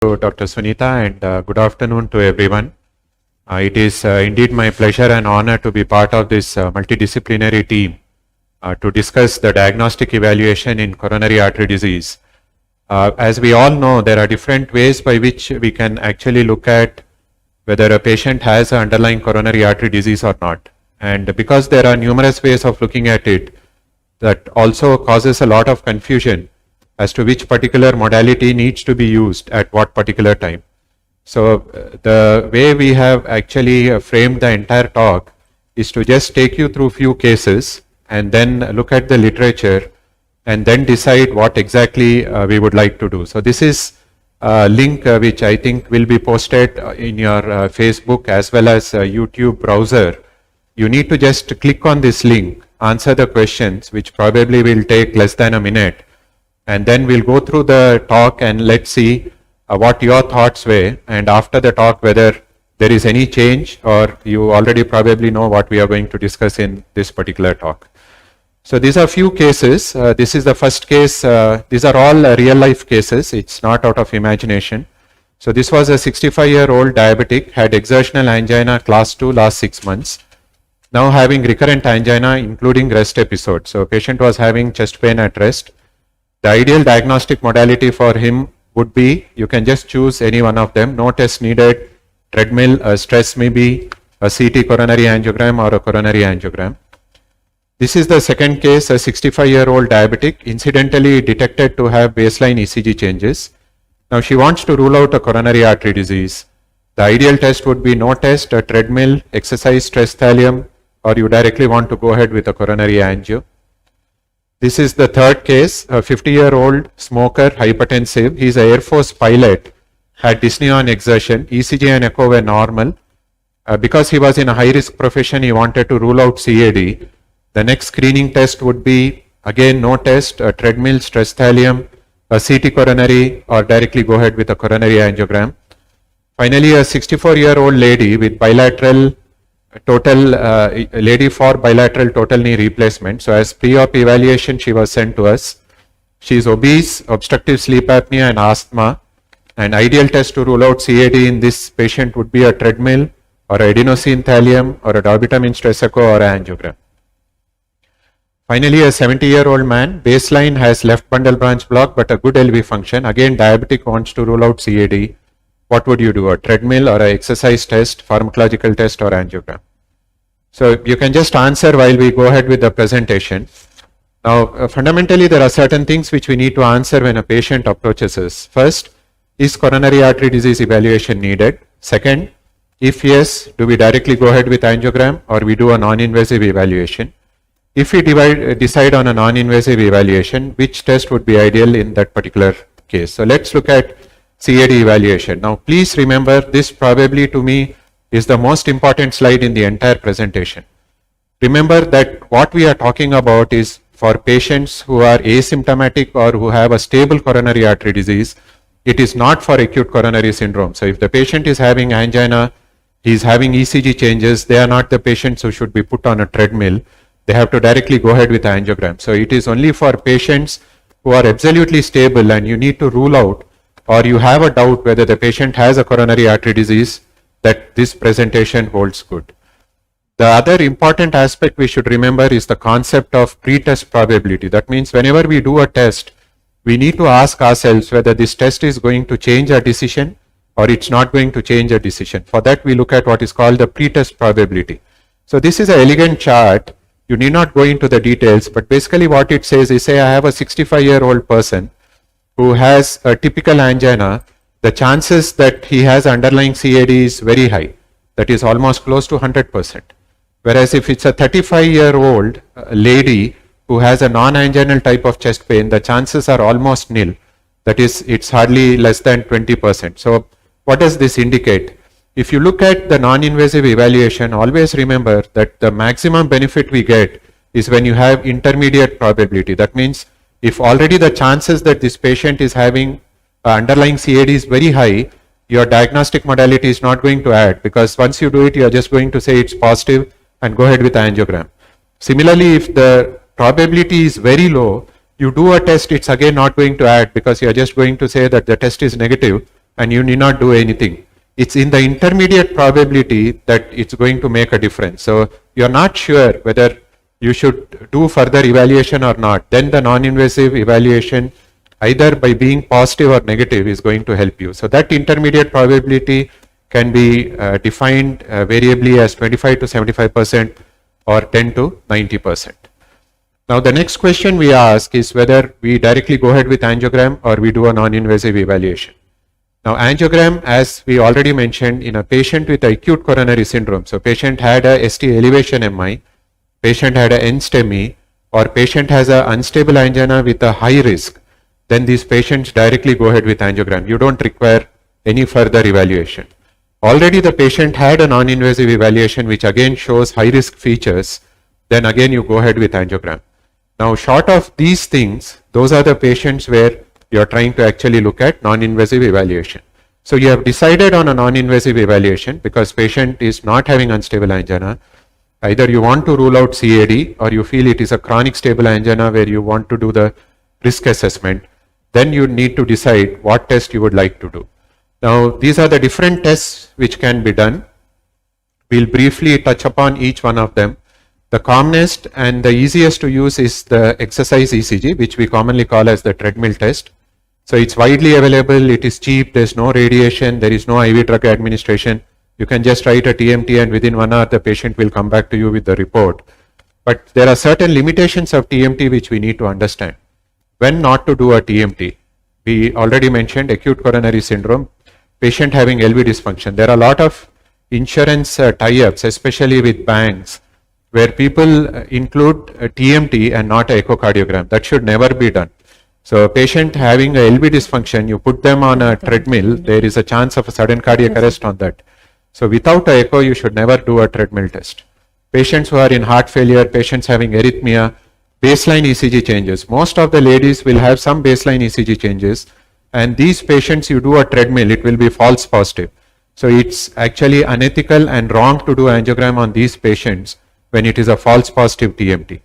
To Dr. Sunita, and good afternoon to everyone. It is indeed my pleasure and honor to be part of this multidisciplinary team to discuss the diagnostic evaluation in coronary artery disease. As we all know, there are different ways by which we can actually look at whether a patient has an underlying coronary artery disease or not. And because there are numerous ways of looking at it, that also causes a lot of confusion as to which particular modality needs to be used at what particular time. So the way we have actually framed the entire talk is to just take you through few cases and then look at the literature and then decide what exactly we would like to do. So this is a link which I think will be posted in your Facebook as well as YouTube browser. You need to just click on this link, answer the questions, which probably will take less than a minute, and then we'll go through the talk and let's see what your thoughts were, and after the talk whether there is any change or you already probably know what we are going to discuss in this particular talk. So these are few cases. This is the first case. These are all real life cases. It's not out of imagination. So this was a 65-year-old diabetic, had exertional angina class 2 last 6 months. Now having recurrent angina including rest episodes. So patient was having chest pain at rest. The ideal diagnostic modality for him would be, you can just choose any one of them, no test needed, treadmill, a stress maybe, a CT coronary angiogram or a coronary angiogram. This is the second case, a 65-year-old diabetic, incidentally detected to have baseline ECG changes. Now she wants to rule out a coronary artery disease. The ideal test would be no test, a treadmill, exercise stress thallium, or you directly want to go ahead with a coronary angio. This is the third case, a 50-year-old smoker, hypertensive. He's an Air Force pilot, had dyspnea on exertion, ECG and echo were normal. Because he was in a high-risk profession, he wanted to rule out CAD. The next screening test would be, again, no test, a treadmill, stress thallium, a CT coronary, or directly go ahead with a coronary angiogram. Finally, a 64-year-old lady with bilateral lady for bilateral total knee replacement. So as pre-op evaluation, she was sent to us. She is obese, obstructive sleep apnea and asthma. An ideal test to rule out CAD in this patient would be a treadmill or adenosine thallium or a dobutamine stress echo or an angiogram. Finally, a 70-year-old man, baseline has left bundle branch block but a good LV function. Again, diabetic wants to rule out CAD. What would you do? A treadmill or an exercise test, pharmacological test or angiogram? So you can just answer while we go ahead with the presentation. Now, fundamentally, there are certain things which we need to answer when a patient approaches us. First, is coronary artery disease evaluation needed? Second, if yes, do we directly go ahead with angiogram or we do a non-invasive evaluation? If we decide on a non-invasive evaluation, which test would be ideal in that particular case? So let's look at CAD evaluation. Now, please remember, this probably to me is the most important slide in the entire presentation. Remember that what we are talking about is for patients who are asymptomatic or who have a stable coronary artery disease. It is not for acute coronary syndrome. So if the patient is having angina, he is having ECG changes, they are not the patients who should be put on a treadmill. They have to directly go ahead with angiogram. So it is only for patients who are absolutely stable and you need to rule out or you have a doubt whether the patient has a coronary artery disease, that this presentation holds good. The other important aspect we should remember is the concept of pre-test probability. That means whenever we do a test, we need to ask ourselves whether this test is going to change our decision or it's not going to change our decision. For that, we look at what is called the pre-test probability. So this is an elegant chart. You need not go into the details, but basically what it says is, say I have a 65-year-old person who has a typical angina. The chances that he has underlying CAD is very high. That is almost close to 100%. Whereas if it's a 35-year-old lady who has a non-anginal type of chest pain, the chances are almost nil. That is, it's hardly less than 20%. So what does this indicate? If you look at the non-invasive evaluation, always remember that the maximum benefit we get is when you have intermediate probability. That means if already the chances that this patient is having underlying CAD is very high, your diagnostic modality is not going to add, because once you do it, you are just going to say it's positive and go ahead with angiogram. Similarly, if the probability is very low, you do a test, it's again not going to add because you are just going to say that the test is negative and you need not do anything. It's in the intermediate probability that it's going to make a difference. So you're not sure whether you should do further evaluation or not. Then the non-invasive evaluation, either by being positive or negative, is going to help you. So that intermediate probability can be defined variably as 25 to 75% or 10 to 90%. Now the next question we ask is whether we directly go ahead with angiogram or we do a non-invasive evaluation. Now angiogram, as we already mentioned, in a patient with acute coronary syndrome, so patient had a ST elevation MI, patient had a NSTEMI, or patient has a unstable angina with a high risk, then these patients directly go ahead with angiogram. You don't require any further evaluation. Already the patient had a non-invasive evaluation which again shows high risk features, then again you go ahead with angiogram. Now short of these things, those are the patients where you are trying to actually look at non-invasive evaluation. So you have decided on a non-invasive evaluation because patient is not having unstable angina. Either you want to rule out CAD or you feel it is a chronic stable angina where you want to do the risk assessment. Then you need to decide what test you would like to do. Now these are the different tests which can be done. We'll briefly touch upon each one of them. The commonest and the easiest to use is the exercise ECG, which we commonly call as the treadmill test. So it's widely available, it is cheap, there's no radiation, there is no IV drug administration. You can just write a TMT and within 1 hour the patient will come back to you with the report. But there are certain limitations of TMT which we need to understand. When not to do a TMT? We already mentioned acute coronary syndrome, patient having LV dysfunction. There are a lot of insurance tie-ups, especially with banks, where people include a TMT and not an echocardiogram. That should never be done. So a patient having a LV dysfunction, you put them on a treadmill, there is a chance of a sudden cardiac arrest on that. So without a echo, you should never do a treadmill test. Patients who are in heart failure, patients having arrhythmia, baseline ECG changes. Most of the ladies will have some baseline ECG changes, and these patients you do a treadmill, it will be false positive. So it's actually unethical and wrong to do angiogram on these patients when it is a false positive TMT.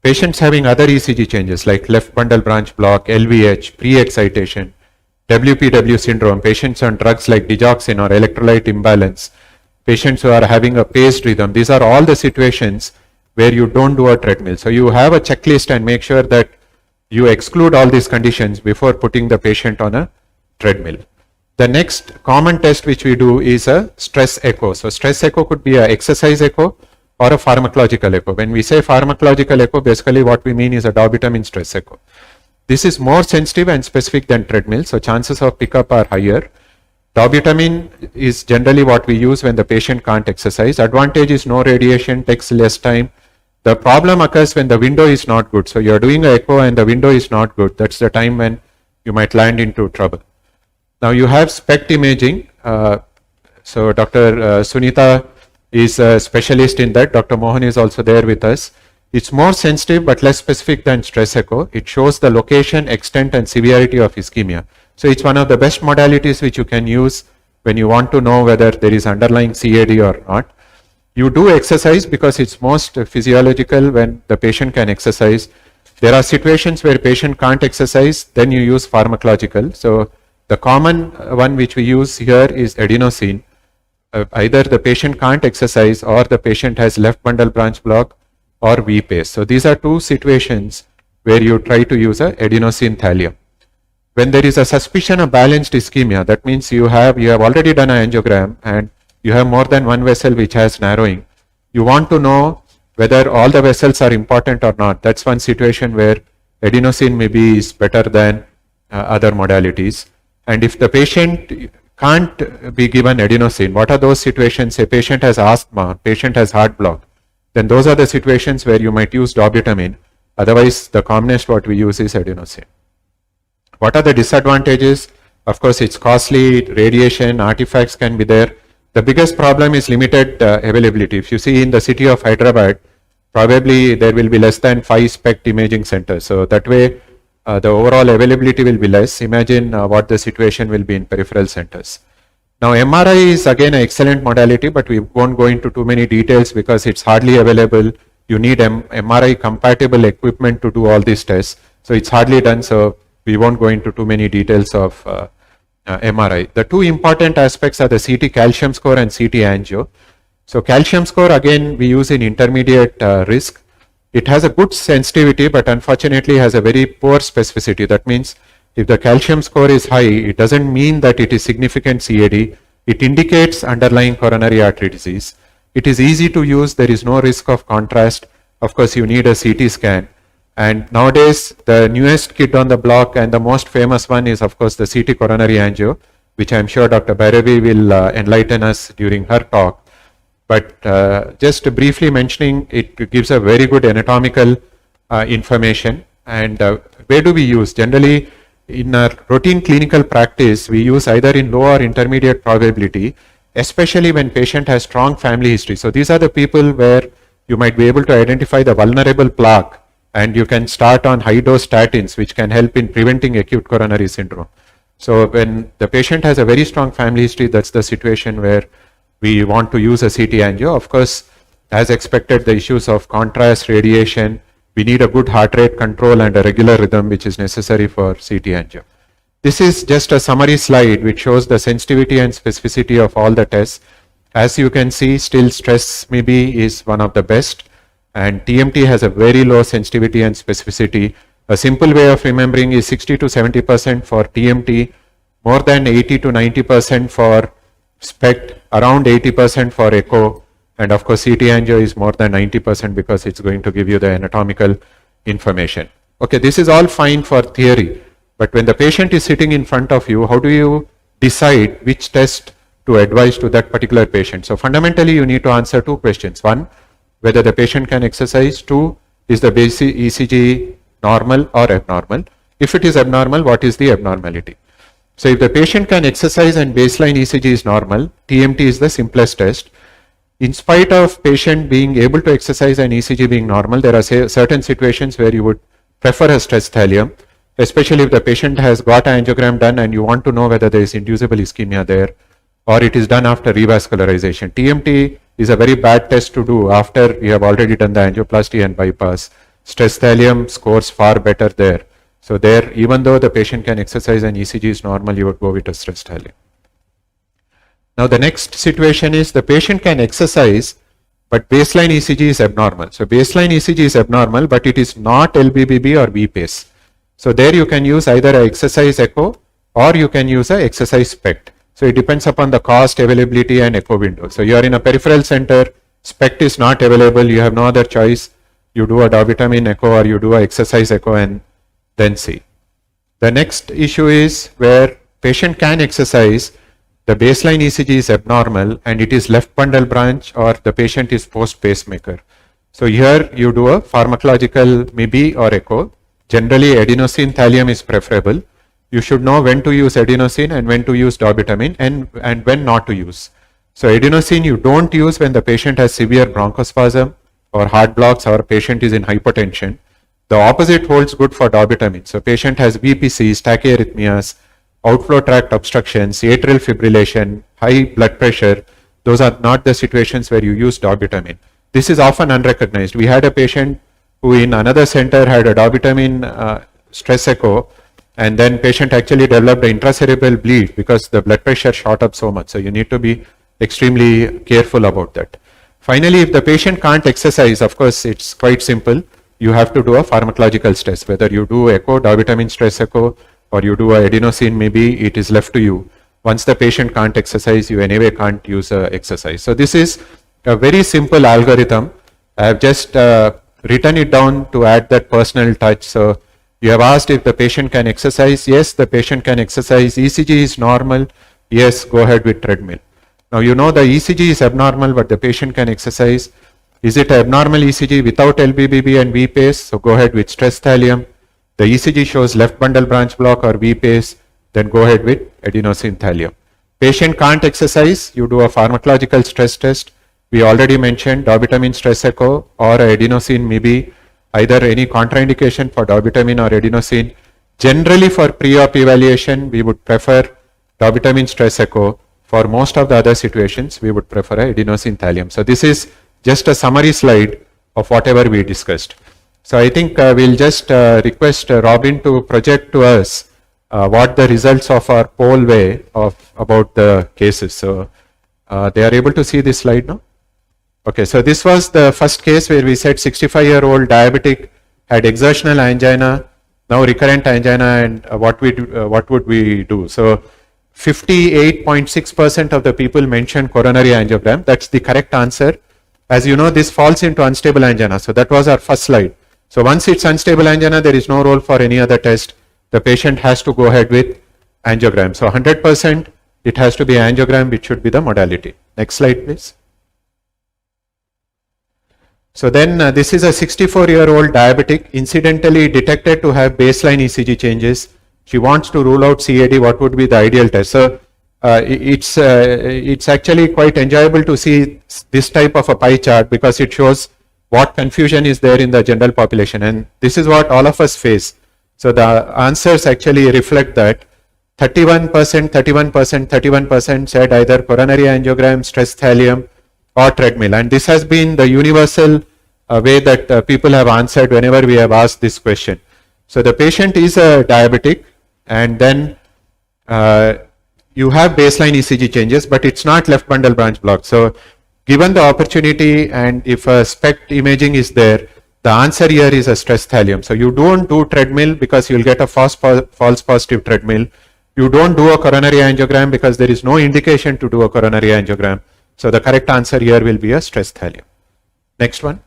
Patients having other ECG changes like left bundle branch block, LVH, pre-excitation, WPW syndrome, patients on drugs like digoxin or electrolyte imbalance, patients who are having a paced rhythm, these are all the situations where you don't do a treadmill. So you have a checklist and make sure that you exclude all these conditions before putting the patient on a treadmill. The next common test which we do is a stress echo. So stress echo could be an exercise echo or a pharmacological echo. When we say pharmacological echo, basically what we mean is a dobutamine stress echo. This is more sensitive and specific than treadmill, so chances of pickup are higher. Dobutamine is generally what we use when the patient can't exercise. Advantage is no radiation, takes less time. The problem occurs when the window is not good. So you're doing an echo and the window is not good. That's the time when you might land into trouble. Now you have SPECT imaging. So Dr. Sunita is a specialist in that. Dr. Mohan is also there with us. It's more sensitive but less specific than stress echo. It shows the location, extent and severity of ischemia. So it's one of the best modalities which you can use when you want to know whether there is underlying CAD or not. You do exercise because it's most physiological when the patient can exercise. There are situations where patient can't exercise, then you use pharmacological. So the common one which we use here is adenosine. Either the patient can't exercise or the patient has left bundle branch block or VPACE. So these are two situations where you try to use a adenosine thallium. When there is a suspicion of balanced ischemia, that means you have already done an angiogram and you have more than one vessel which has narrowing. You want to know whether all the vessels are important or not. That's one situation where adenosine maybe is better than other modalities. And if the patient can't be given adenosine, what are those situations? A patient has asthma, patient has heart block. Then those are the situations where you might use dobutamine. Otherwise, the commonest what we use is adenosine. What are the disadvantages? Of course, it's costly, radiation, artifacts can be there. The biggest problem is limited availability. If you see in the city of Hyderabad, probably there will be less than 5 SPECT imaging centers. So that way, the overall availability will be less. Imagine what the situation will be in peripheral centers. Now, MRI is again an excellent modality, but we won't go into too many details because it's hardly available. You need MRI compatible equipment to do all these tests. So it's hardly done. So we won't go into too many details of MRI. The two important aspects are the CT calcium score and CT angio. So calcium score, again, we use in intermediate risk. It has a good sensitivity, but unfortunately has a very poor specificity. That means if the calcium score is high, it doesn't mean that it is significant CAD. It indicates underlying coronary artery disease. It is easy to use. There is no risk of contrast. Of course, you need a CT scan. And nowadays, the newest kid on the block and the most famous one is, of course, the CT coronary angio, which I'm sure Dr. Bhairavi will enlighten us during her talk. But just briefly mentioning, it gives a very good anatomical information. And where do we use? Generally, in our routine clinical practice, we use either in low or intermediate probability, especially when patient has strong family history. So these are the people where you might be able to identify the vulnerable plaque, and you can start on high dose statins, which can help in preventing acute coronary syndrome. So when the patient has a very strong family history, that's the situation where we want to use a CT angio. Of course, as expected, the issues of contrast, radiation, we need a good heart rate control and a regular rhythm, which is necessary for CT angio. This is just a summary slide which shows the sensitivity and specificity of all the tests. As you can see, still stress maybe is one of the best, and TMT has a very low sensitivity and specificity. A simple way of remembering is 60 to 70% for TMT, more than 80 to 90% for SPECT, around 80% for echo, and of course CT angio is more than 90% because it's going to give you the anatomical information. Okay, this is all fine for theory, but when the patient is sitting in front of you, how do you decide which test to advise to that particular patient? So fundamentally you need to answer two questions. One, whether the patient can exercise. Two, is the basic ECG normal or abnormal? If it is abnormal, what is the abnormality? So if the patient can exercise and baseline ECG is normal, TMT is the simplest test. In spite of patient being able to exercise and ECG being normal, there are certain situations where you would prefer a stress thallium, especially if the patient has got an angiogram done and you want to know whether there is inducible ischemia there, or it is done after revascularization. TMT is a very bad test to do after you have already done the angioplasty and bypass. Stress thallium scores far better there. So there, even though the patient can exercise and ECG is normal, you would go with a stress thallium. Now the next situation is the patient can exercise, but baseline ECG is abnormal. So baseline ECG is abnormal, but it is not LBBB or VPACE. So there you can use either an exercise echo or you can use an exercise SPECT. So it depends upon the cost, availability and echo window. So you are in a peripheral center, SPECT is not available, you have no other choice. You do a dobutamine echo or you do an exercise echo and then see. The next issue is where patient can exercise, the baseline ECG is abnormal and it is left bundle branch or the patient is post pacemaker. So here you do a pharmacological MIBI or echo. Generally adenosine thallium is preferable. You should know when to use adenosine and when to use dobutamine and when not to use. So adenosine you don't use when the patient has severe bronchospasm or heart blocks or patient is in hypotension. The opposite holds good for dobutamine. So patient has VPCs, tachyarrhythmias, outflow tract obstructions, atrial fibrillation, high blood pressure. Those are not the situations where you use dobutamine. This is often unrecognized. We had a patient who in another center had a dobutamine stress echo, and then patient actually developed an intracerebral bleed because the blood pressure shot up so much. So you need to be extremely careful about that. Finally, if the patient can't exercise, of course, it's quite simple. You have to do a pharmacological stress, whether you do echo, dobutamine stress echo, or you do a adenosine, maybe it is left to you. Once the patient can't exercise, you anyway can't use exercise. So this is a very simple algorithm. I have just written it down to add that personal touch. So you have asked if the patient can exercise. Yes, the patient can exercise. ECG is normal. Yes, go ahead with treadmill. Now you know the ECG is abnormal, but the patient can exercise. Is it abnormal ECG without LBBB and VPACE? So go ahead with stress thallium. The ECG shows left bundle branch block or VPACE, then go ahead with adenosine thallium. Patient can't exercise, you do a pharmacological stress test. We already mentioned dobutamine stress echo or adenosine MIBI, either any contraindication for dobutamine or adenosine. Generally for pre-op evaluation, we would prefer dobutamine stress echo. For most of the other situations, we would prefer adenosine thallium. So this is just a summary slide of whatever we discussed. So I think we'll just request Robin to project to us what the results of our poll were about the cases. So they are able to see this slide now? Okay, so this was the first case where we said 65-year-old diabetic had exertional angina, now recurrent angina, and what would we do? So 58.6% of the people mentioned coronary angiogram. That's the correct answer. As you know, this falls into unstable angina. So that was our first slide. So once it's unstable angina, there is no role for any other test. The patient has to go ahead with angiogram. So 100%, it has to be angiogram, which should be the modality. Next slide, please. So then this is a 64-year-old diabetic, incidentally detected to have baseline ECG changes. She wants to rule out CAD. What would be the ideal test? So it's actually quite enjoyable to see this type of a pie chart because it shows what confusion is there in the general population, and this is what all of us face. So the answers actually reflect that 31%, 31%, 31% said either coronary angiogram, stress thallium, or treadmill, and this has been the universal way that people have answered whenever we have asked this question. So the patient is a diabetic, and then you have baseline ECG changes, but it's not left bundle branch block. So given the opportunity, and if a SPECT imaging is there, the answer here is a stress thallium. So you don't do treadmill because you'll get a false positive treadmill. You don't do a coronary angiogram because there is no indication to do a coronary angiogram. So the correct answer here will be a stress thallium. Next one.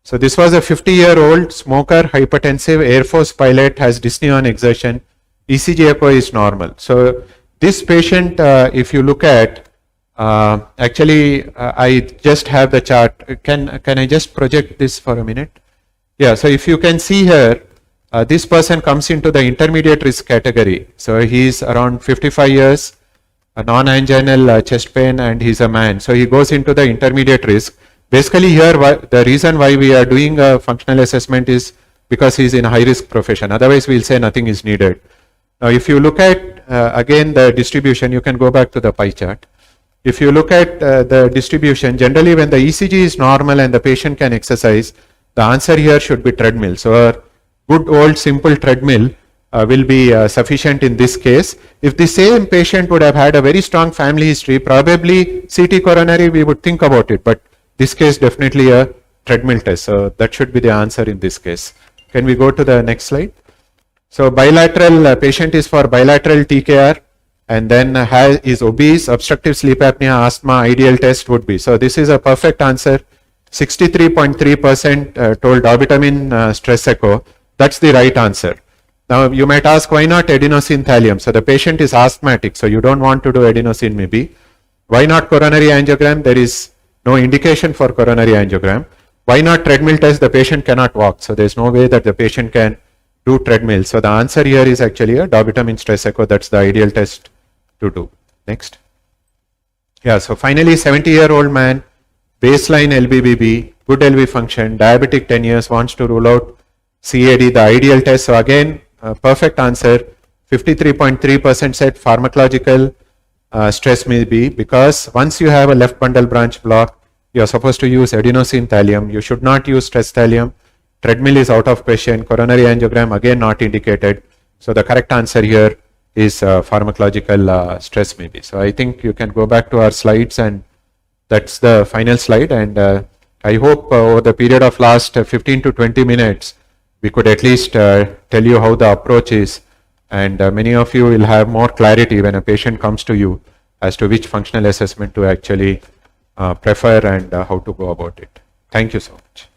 So this was a 50-year-old smoker, hypertensive, Air Force pilot, has dyspnea on exertion. ECG echo is normal. So this patient, if you look at, actually I just have the chart. Can I just project this for a minute? Yeah, so if you can see here, this person comes into the intermediate risk category. So he is around 55 years, a non-anginal chest pain, and he's a man. So he goes into the intermediate risk. Basically here, the reason why we are doing a functional assessment is because he's in a high risk profession. Otherwise, we'll say nothing is needed. Now, if you look at, again, the distribution, you can go back to the pie chart. If you look at the distribution, generally when the ECG is normal and the patient can exercise, the answer here should be treadmill. So a good old simple treadmill will be sufficient in this case. If the same patient would have had a very strong family history, probably CT coronary, we would think about it. But this case, definitely a treadmill test. So that should be the answer in this case. Can we go to the next slide? So bilateral, patient is for bilateral TKR, and then is obese, obstructive sleep apnea, asthma, ideal test would be. So this is a perfect answer. 63.3% told dobutamine stress echo. That's the right answer. Now you might ask, why not adenosine thallium? So the patient is asthmatic, so you don't want to do adenosine maybe. Why not coronary angiogram? There is no indication for coronary angiogram. Why not treadmill test? The patient cannot walk, so there's no way that the patient can do treadmill. So the answer here is actually a dobutamine stress echo. That's the ideal test to do. Next. Yeah, so finally 70-year-old man, baseline LBBB, good LV function, diabetic 10 years, wants to rule out CAD, the ideal test. So again, perfect answer. 53.3% said pharmacological stress may be, because once you have a left bundle branch block, you are supposed to use adenosine thallium. You should not use stress thallium. Treadmill is out of question. Coronary angiogram again not indicated. So the correct answer here is pharmacological stress maybe. So I think you can go back to our slides, and that's the final slide. And I hope over the period of last 15 to 20 minutes, we could at least tell you how the approach is, and many of you will have more clarity when a patient comes to you as to which functional assessment to actually prefer and how to go about it. Thank you so much.